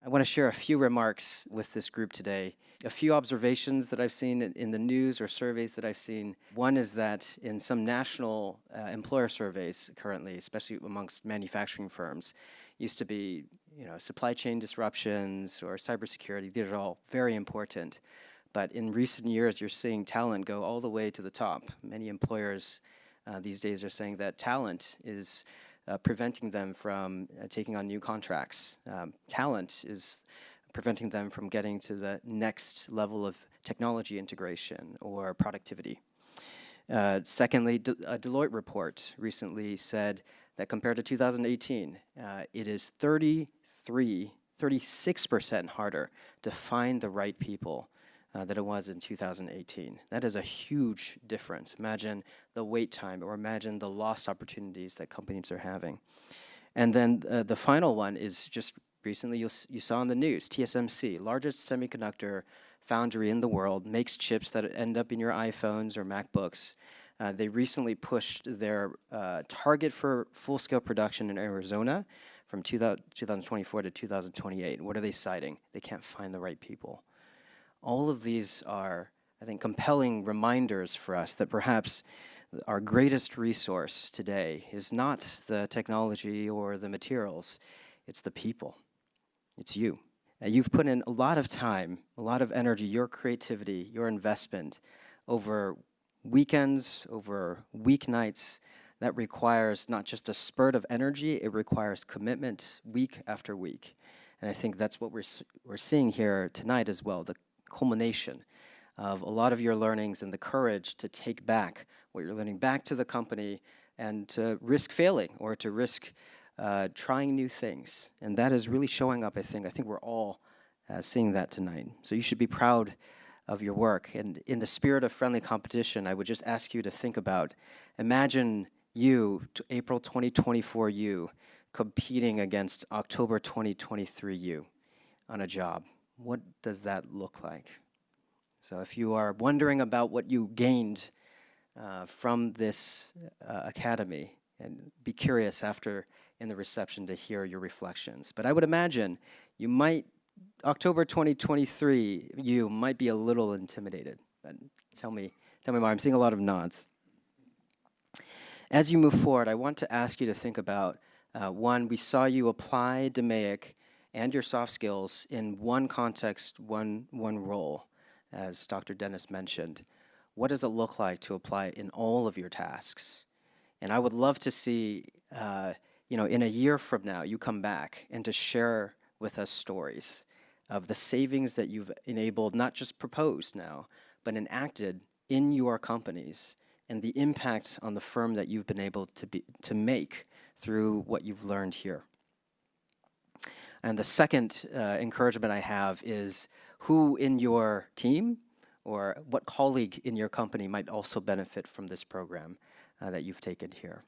I want to share a few remarks with this group today. A few observations that I've seen in the news or surveys that I've seen. One is that in some national employer surveys currently, especially amongst manufacturing firms, used to be, supply chain disruptions or cybersecurity. These are all very important. But in recent years, you're seeing talent go all the way to the top. Many employers these days are saying that talent is preventing them from taking on new contracts. Talent is preventing them from getting to the next level of technology integration or productivity. Secondly, a Deloitte report recently said that compared to 2018, it is 36% harder to find the right people than it was in 2018. That is a huge difference. Imagine the wait time, or imagine the lost opportunities that companies are having. And then the final one is just recently you saw in the news, TSMC, largest semiconductor foundry in the world, makes chips that end up in your iPhones or MacBooks. They recently pushed their target for full-scale production in Arizona from 2024 to 2028. What are they citing? They can't find the right people. All of these are, I think, compelling reminders for us that perhaps our greatest resource today is not the technology or the materials, it's the people. It's you. You've put in a lot of time, a lot of energy, your creativity, your investment over weekends, over weeknights. That requires not just a spurt of energy, it requires commitment week after week. And I think that's what we're seeing here tonight as well, the culmination of a lot of your learnings and the courage to take back what you're learning back to the company and to risk failing or to risk trying new things. And that is really showing up, I think. I think we're all seeing that tonight. So you should be proud of your work. And in the spirit of friendly competition, I would just ask you to think about, imagine you, April 2024 you, competing against October 2023 you on a job. What does that look like? So if you are wondering about what you gained from this academy, and be curious after in the reception to hear your reflections. But I would imagine you might, October 2023, you might be a little intimidated. But tell me more. I'm seeing a lot of nods. As you move forward, I want to ask you to think about, one, we saw you apply DMAIC and your soft skills in one context, one role, as Dr. Dennis mentioned. What does it look like to apply it in all of your tasks? And I would love to see, in a year from now, you come back and to share with us stories of the savings that you've enabled, not just proposed now, but enacted in your companies, and the impact on the firm that you've been able to make through what you've learned here. And the second encouragement I have is who in your team or what colleague in your company might also benefit from this program that you've taken here.